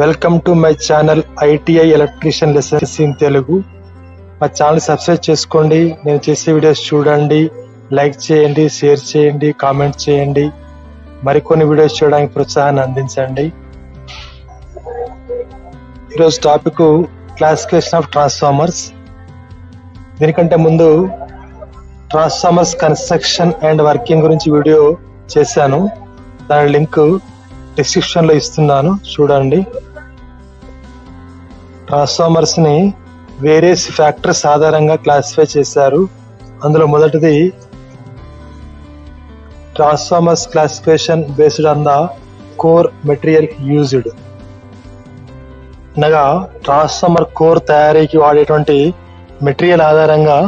Welcome to my channel ITI electrician lessons in Telugu. మా channel subscribe చేసుకోండి. నేను చేసే వీడియోస్ చూడండి, లైక్ చేయండి, షేర్ చేయండి, కామెంట్ చేయండి. మరికొన్ని వీడియోస్ చూడడానికి ప్రోత్సాహాన్ని అందించండి. ఈరోజు టాపిక్ క్లాసిఫికేషన్ ఆఫ్ ట్రాన్స్ఫార్మర్స్. దీనికంటే ముందు ట్రాన్స్ఫార్మర్స్ కన్స్ట్రక్షన్ అండ్ వర్కింగ్ గురించి వీడియో చేశాను. దాని లింక్ డిస్క్రిప్షన్ లో ఇస్తున్నాను, చూడండి. ట్రాన్స్ఫార్మర్స్ ని వేరియస్ ఫ్యాక్టర్స్ ఆధారంగా క్లాసిఫై చేశారు. అందులో మొదటిది transformers classification based on the core material used. అనగా ట్రాన్స్ఫార్మర్ కోర్ తయారీకి వాడేటువంటి మెటీరియల్ ఆధారంగా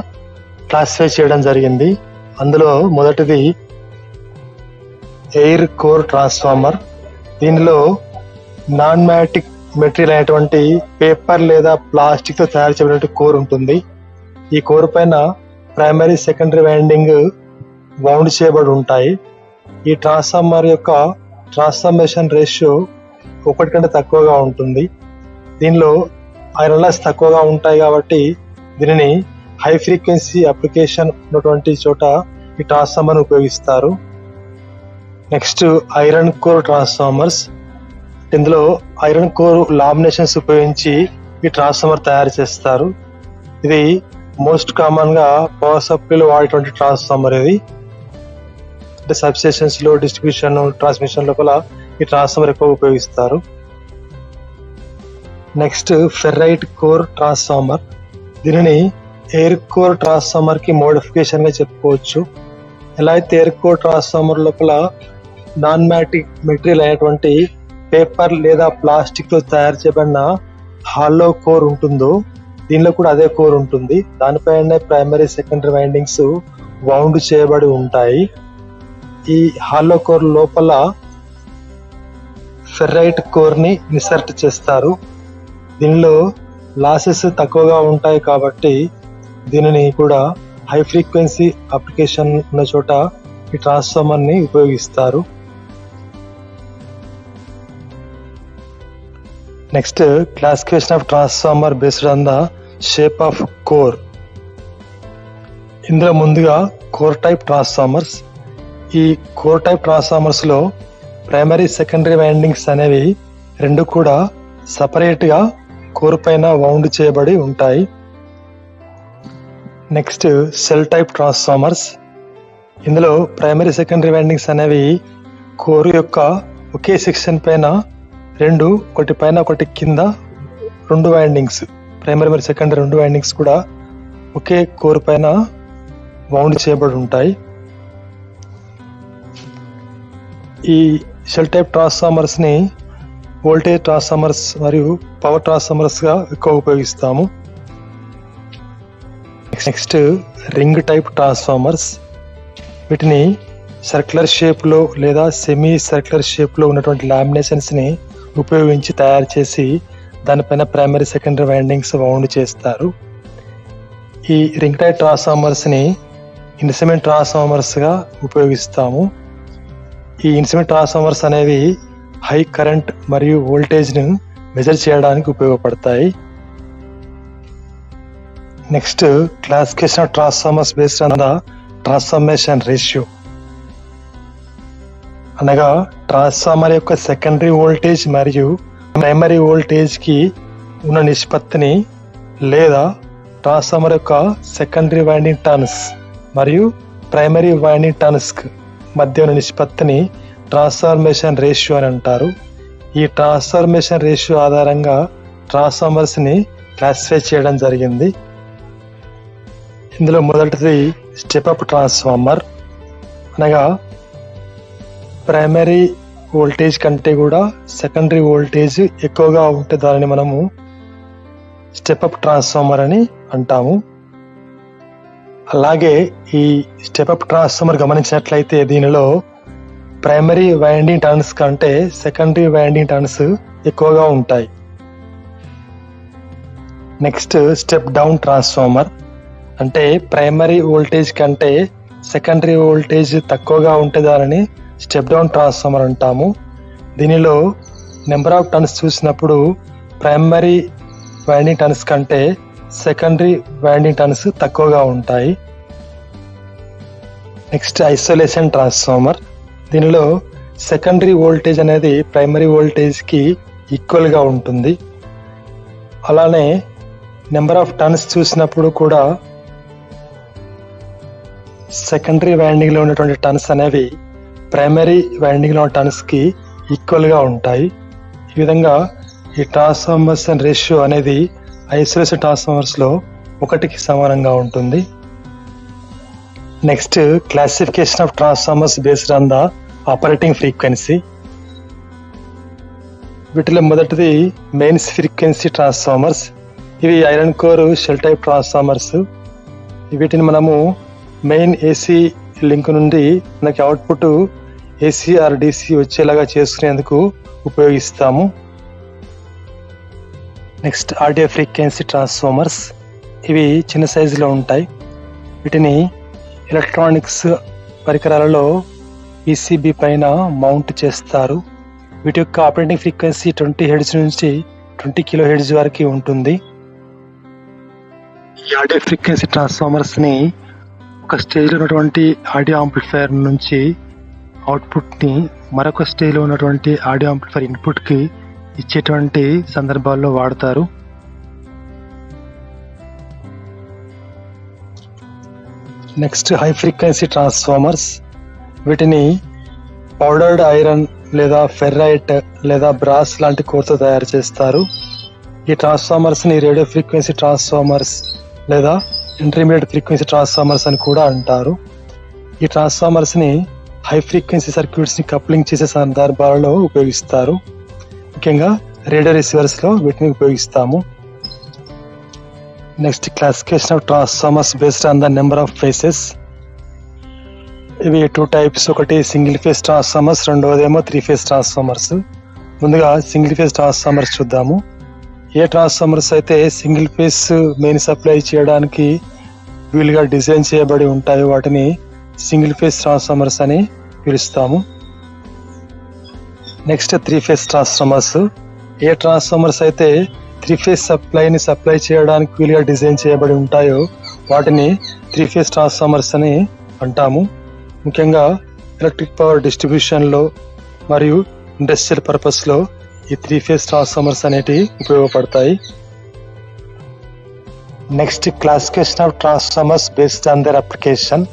క్లాసిఫై చేయడం జరిగింది. అందులో మొదటిది ఎయిర్ కోర్ ట్రాన్స్ఫార్మర్. దీనిలో నాన్ మ్యాగ్నెటిక్ మెటీరియల్ అయినటువంటి పేపర్ లేదా ప్లాస్టిక్ తో తయారు చేయబడిన కోర్ ఉంటుంది. ఈ కోర్ పైన ప్రైమరీ సెకండరీ వైండింగ్ వౌండ్ చేయబడి ఉంటాయి. ఈ ట్రాన్స్ఫార్మర్ యొక్క ట్రాన్స్ఫర్మేషన్ రేషియో 1 కంటే తక్కువగా ఉంటుంది. దీనిలో ఐరన్ లాస్ తక్కువగా ఉంటాయి కాబట్టి దీనిని హై ఫ్రీక్వెన్సీ అప్లికేషన్ ఉన్నటువంటి చోట ఈ ట్రాన్స్ఫార్మర్ ఉపయోగిస్తారు. Next iron core transformers. ఇందులో ఐరన్ కోర్ లామినేషన్స్ ఉపయోగించి ఈ ట్రాన్స్ఫార్మర్ తయారు చేస్తారు. ఇది మోస్ట్ కామన్ గా పవర్ సప్లైలో వాడేటువంటి ట్రాన్స్ఫార్మర్. ఇది అంటే సబ్ స్టేషన్స్ లో, డిస్ట్రిబ్యూషన్, ట్రాన్స్మిషన్ లోపల ఈ ట్రాన్స్ఫార్మర్ ఎక్కువ ఉపయోగిస్తారు. Next ferrite core transformer. దీనిని ఎయిర్ కోర్ ట్రాన్స్ఫార్మర్ కి మోడిఫికేషన్ గా చెప్పుకోవచ్చు. ఎలా అయితే ఎయిర్ కోర్ ట్రాన్స్ఫార్మర్ లోపల నాన్ మ్యాగ్నెటిక్ మెటీరియల్ అయినటువంటి పేపర్ లేదా ప్లాస్టిక్ తో తయారు చేయబడిన హాలో కోర్ ఉంటుందో, దీనిలో కూడా అదే కోర్ ఉంటుంది. దానిపైన ప్రైమరీ సెకండరీ వైండింగ్స్ వౌండ్ చేయబడి ఉంటాయి. ఈ హాలో కోర్ లోపల ఫెర్రైట్ కోర్ ని ఇన్సర్ట్ చేస్తారు. దీనిలో లాసెస్ తక్కువగా ఉంటాయి కాబట్టి దీనిని కూడా హై ఫ్రీక్వెన్సీ అప్లికేషన్ ఉన్న చోట ఈ ట్రాన్స్ఫార్మర్ ని ఉపయోగిస్తారు. Next classification of transformer based on the shape of core. ఇందులో ముందుగా కోర్ టైప్ ట్రాన్స్ఫార్మర్స్. ఈ కోర్ టైప్ ట్రాన్స్ఫార్మర్స్ లో ప్రైమరీ సెకండరీ వైండింగ్స్ అనేవి రెండు కూడా సపరేట్ గా కోర్ పైన వౌండ్ చేయబడి ఉంటాయి. Next cell type transformers. ఇందులో ప్రైమరీ సెకండరీ వైండింగ్స్ అనేవి కోర్ యొక్క ఒకే సెక్షన్ పైన ఒకటి పైన ఒకటి కింద రెండు వైండింగ్స్, ప్రైమరీ మరియు సెకండరీ రెండు వైండింగ్స్ కూడా ఒకే కోర్ పైన వౌండ్ చేయబడి ఉంటాయి. ఈ షెల్ టైప్ ట్రాన్స్ఫార్మర్స్ ని వోల్టేజ్ ట్రాన్స్ఫార్మర్స్ మరియు పవర్ ట్రాన్స్ఫార్మర్స్ గా ఎక్కువ ఉపయోగిస్తాము. Next ring type transformers. వీటిని సర్క్యులర్ షేప్ లో లేదా సెమీ సర్క్యులర్ షేప్ లో ఉన్నటువంటి లామినేషన్స్ ని ఉపయోగించి తయారు చేసి దానిపైన ప్రైమరీ సెకండరీ వైండింగ్స్ వౌండ్ చేస్తారు. ఈ రింగ్ టైప్ ట్రాన్స్ఫార్మర్స్ ని ఇన్స్ట్రుమెంట్ ట్రాన్స్ఫార్మర్స్ గా ఉపయోగిస్తాము. ఈ ఇన్స్ట్రుమెంట్ ట్రాన్స్ఫార్మర్స్ అనేవి హై కరెంట్ మరియు వోల్టేజ్ ను మెజర్ చేయడానికి ఉపయోగపడతాయి. Next classification of transformers based on the transformation ratio. అనగా ట్రాన్స్ఫార్మర్ యొక్క సెకండరీ వోల్టేజ్ మరియు ప్రైమరీ వోల్టేజ్ కి ఉన్న నిష్పత్తిని, లేదా ట్రాన్స్ఫార్మర్ యొక్క సెకండరీ వైండింగ్ టర్న్స్ మరియు ప్రైమరీ వైండింగ్ టర్న్స్ మధ్య ఉన్న నిష్పత్తిని ట్రాన్స్ఫర్మేషన్ రేషియో అని అంటారు. ఈ ట్రాన్స్ఫర్మేషన్ రేషియో ఆధారంగా ట్రాన్స్ఫార్మర్స్ ని క్లాసిఫై చేయడం జరిగింది. ఇందులో మొదటిది స్టెప్ అప్ ట్రాన్స్ఫార్మర్. అనగా ప్రైమరీ వోల్టేజ్ కంటే కూడా సెకండరీ వోల్టేజ్ ఎక్కువగా ఉంటే దానిని మనము స్టెప్ అప్ ట్రాన్స్ఫార్మర్ అని అంటాము. అలాగే ఈ స్టెప్ అప్ ట్రాన్స్ఫార్మర్ గమనించినట్లయితే దీనిలో ప్రైమరీ వైండింగ్ టర్న్స్ కంటే సెకండరీ వైండింగ్ టర్న్స్ ఎక్కువగా ఉంటాయి. Next step down transformer. అంటే ప్రైమరీ వోల్టేజ్ కంటే సెకండరీ వోల్టేజ్ తక్కువగా ఉంటే దానిని స్టెప్ డౌన్ ట్రాన్స్ఫార్మర్ అంటాము. దీనిలో నెంబర్ ఆఫ్ టర్న్స్ చూసినప్పుడు ప్రైమరీ వైండింగ్ టర్న్స్ కంటే సెకండరీ వైండింగ్ టర్న్స్ తక్కువగా ఉంటాయి. Next isolation transformer. దీనిలో సెకండరీ వోల్టేజ్ అనేది ప్రైమరీ వోల్టేజ్కి ఈక్వల్గా ఉంటుంది. అలానే నెంబర్ ఆఫ్ టర్న్స్ చూసినప్పుడు కూడా సెకండరీ వైండింగ్లో ఉన్నటువంటి టర్న్స్ అనేవి ప్రైమరీ వైండింగ్లో ఉన్న టర్న్స్కి ఈక్వల్గా ఉంటాయి. ఈ విధంగా ఈ ట్రాన్స్ఫార్మేషన్ రేషియో అనేది ఐసోలేషన్ ట్రాన్స్ఫార్మర్స్లో 1కి సమానంగా ఉంటుంది. Next classification of transformers based on the operating frequency. వీటిలో మొదటిది మెయిన్స్ ఫ్రీక్వెన్సీ ట్రాన్స్ఫార్మర్స్. ఇవి iron core shell type transformers. వీటిని మనము మెయిన్ ఏసీ లింక్ నుండి మనకి అవుట్పుట్ ఏసీ ఆర్ డిసి వచ్చేలాగా చేసుకునేందుకు ఉపయోగిస్తాము. Next audio frequency transformers. ఇవి చిన్న సైజులో ఉంటాయి. వీటిని ఎలక్ట్రానిక్స్ పరికరాలలో పీసీబీ పైన మౌంట్ చేస్తారు. వీటి యొక్క ఆపరేటింగ్ ఫ్రీక్వెన్సీ 20 హెర్ట్జ్ నుంచి 20 కిలో హెర్ట్జ్ వరకు ఉంటుంది. ఈ ఆడియో ఫ్రీక్వెన్సీ ట్రాన్స్ఫార్మర్స్ ని ఒక స్టేజ్ లో ఉన్నటువంటి ఆడియో ఆంప్లిఫైయర్ నుంచి అవుట్పుట్ ని మరొక స్టేజ్ లో ఉన్నటువంటి ఆడియో ఆంప్లిఫైయర్ ఇన్పుట్ కి ఇచ్చేటువంటి సందర్భాల్లో వాడతారు. Next high frequency transformers. వీటిని పౌడర్డ్ ఐరన్ లేదా ఫెర్రైట్ లేదా బ్రాస్ లాంటి కోర్తో తయారు చేస్తారు. ఈ ట్రాన్స్ఫార్మర్స్ ని రేడియో ఫ్రీక్వెన్సీ ట్రాన్స్ఫార్మర్స్ లేదా ఇంటర్మీడియట్ ఫ్రీక్వెన్సీ ట్రాన్స్ఫార్మర్స్ అని కూడా అంటారు. ఈ ట్రాన్స్ఫార్మర్స్ ని హై ఫ్రీక్వెన్సీ సర్క్యూట్స్ ని కప్లింగ్ చేసే సందర్భాలలో ఉపయోగిస్తారు. ముఖ్యంగా రేడియో రిసీవర్స్ లో వీటిని ఉపయోగిస్తాము. Next classification of transformers based on the number of phases. ఇవి 2 టైప్స్. ఒకటి సింగిల్ ఫేజ్ ట్రాన్స్ఫార్మర్స్, రెండవదేమో 3 ఫేజ్ ట్రాన్స్ఫార్మర్స్. ముందుగా సింగిల్ ఫేజ్ ట్రాన్స్ఫార్మర్స్ చూద్దాము. ఏ ట్రాన్స్ఫార్మర్స్ అయితే సింగిల్ ఫేజ్ మెయిన్ సప్లై చేయడానికి వీలుగా డిజైన్ చేయబడి ఉంటాయో వాటిని సింగిల్ ఫేజ్ ట్రాన్స్ఫార్మర్స్ అని పిలుస్తాము. Next 3 phase transformers. ఏ ట్రాన్స్ఫార్మర్స్ అయితే 3 ఫేజ్ సప్లైని సప్లై చేయడానికి వీలుగా డిజైన్ చేయబడి ఉంటాయో వాటిని 3 ఫేజ్ ట్రాన్స్ఫార్మర్స్ అని అంటాము. ముఖ్యంగా ఎలక్ట్రిక్ పవర్ డిస్ట్రిబ్యూషన్లో మరియు ఇండస్ట్రియల్ పర్పస్లో ఈ 3 ఫేజ్ ట్రాన్స్ఫార్మర్స్ అనేటివి ఉపయోగపడతాయి. Next classification of transformers based on their application.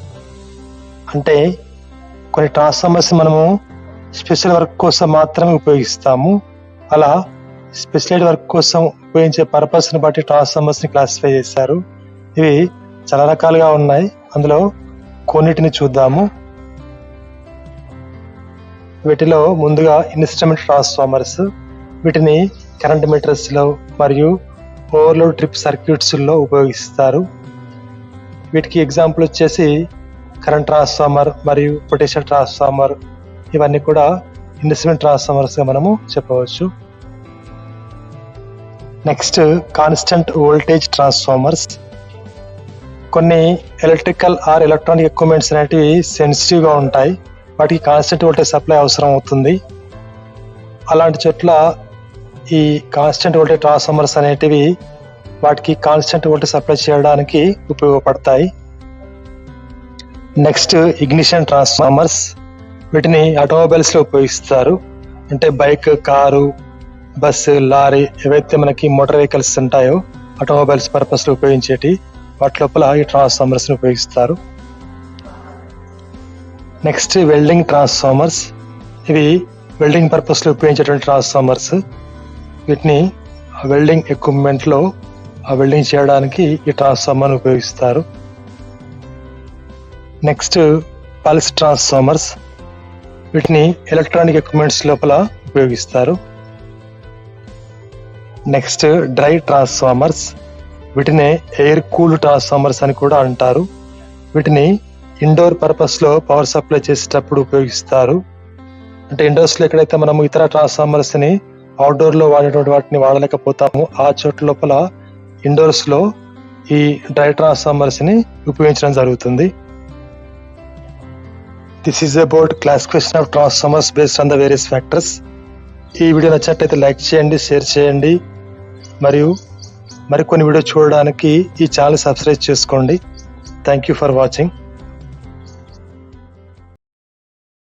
అంటే కొన్ని ట్రాన్స్ఫార్మర్స్ మనము స్పెషల్ వర్క్ కోసం మాత్రమే ఉపయోగిస్తాము. అలా స్పెషల్ వర్క్ కోసం ఉపయోగించే పర్పస్ని బట్టి ట్రాన్స్ఫార్మర్స్ని క్లాసిఫై చేశారు. ఇవి చాలా రకాలుగా ఉన్నాయి. అందులో కొన్నిటిని చూద్దాము. వీటిలో ముందుగా ఇన్స్ట్రుమెంట్ ట్రాన్స్ఫార్మర్స్. వీటిని కరెంట్ మీటర్స్లో మరియు ఓవర్లోడ్ ట్రిప్ సర్క్యూట్స్లో ఉపయోగిస్తారు. వీటికి ఎగ్జాంపుల్ వచ్చేసి కరెంట్ ట్రాన్స్ఫార్మర్ మరియు పొటెన్షియల్ ట్రాన్స్ఫార్మర్. ఇవన్నీ కూడా ఇన్స్ట్రుమెంట్ ట్రాన్స్ఫార్మర్స్గా మనము చెప్పవచ్చు. Next constant voltage transformers. కొన్ని ఎలక్ట్రికల్ ఆర్ ఎలక్ట్రానిక్ ఎక్విప్మెంట్స్ అనేటివి సెన్సిటివ్గా ఉంటాయి. వాటికి కాన్స్టెంట్ వోల్టేజ్ సప్లై అవసరం అవుతుంది. అలాంటి చోట్ల ఈ కాన్స్టెంట్ వోల్టేజ్ ట్రాన్స్ఫార్మర్స్ అనేటివి వాటికి కాన్స్టెంట్ వోల్టేజ్ సప్లై చేయడానికి ఉపయోగపడతాయి. Next ignition transformers. వీటిని ఆటోమొబైల్స్లో ఉపయోగిస్తారు. అంటే బైక్, కారు, బస్సు, లారీ ఏవైతే మనకి మోటార్ వెహికల్స్ ఉంటాయో ఆటోమొబైల్స్ పర్పస్లో ఉపయోగించేటి వాటి లోపల ఈ ట్రాన్స్ఫార్మర్స్ని ఉపయోగిస్తారు. Next welding transformers. ఇవి వెల్డింగ్ పర్పస్లో ఉపయోగించేటువంటి ట్రాన్స్ఫార్మర్స్. వీటిని వెల్డింగ్ ఎక్విప్మెంట్లో వెల్డింగ్ చేయడానికి ఈ ట్రాన్స్ఫార్మర్ని ఉపయోగిస్తారు. Next pulse transformers. వీటిని ఎలక్ట్రానిక్ ఎక్విప్మెంట్స్ లోపల ఉపయోగిస్తారు. Next dry transformers. వీటిని ఎయిర్ కూల్డ్ ట్రాన్స్ఫార్మర్స్ అని కూడా అంటారు. వీటిని ఇండోర్ పర్పస్లో పవర్ సప్లై చేసేటప్పుడు ఉపయోగిస్తారు. అంటే ఇండోర్స్లో ఎక్కడైతే మనము ఇతర ట్రాన్స్ఫార్మర్స్ని అవుట్డోర్లో వాడేటువంటి వాటిని వాడలేకపోతాము ఆ చోట్ల లోపల ఇండోర్స్లో ఈ డ్రై ట్రాన్స్ఫార్మర్స్ని ఉపయోగించడం జరుగుతుంది. This is about classification of transformers based on the various factors. ఈ వీడియో నచ్చినట్లయితే లైక్ చేయండి, షేర్ చేయండి, మరియు మరికొన్ని వీడియో చూడడానికి ఈ ఛానల్ సబ్స్క్రైబ్ చేసుకోండి. Thank you for watching.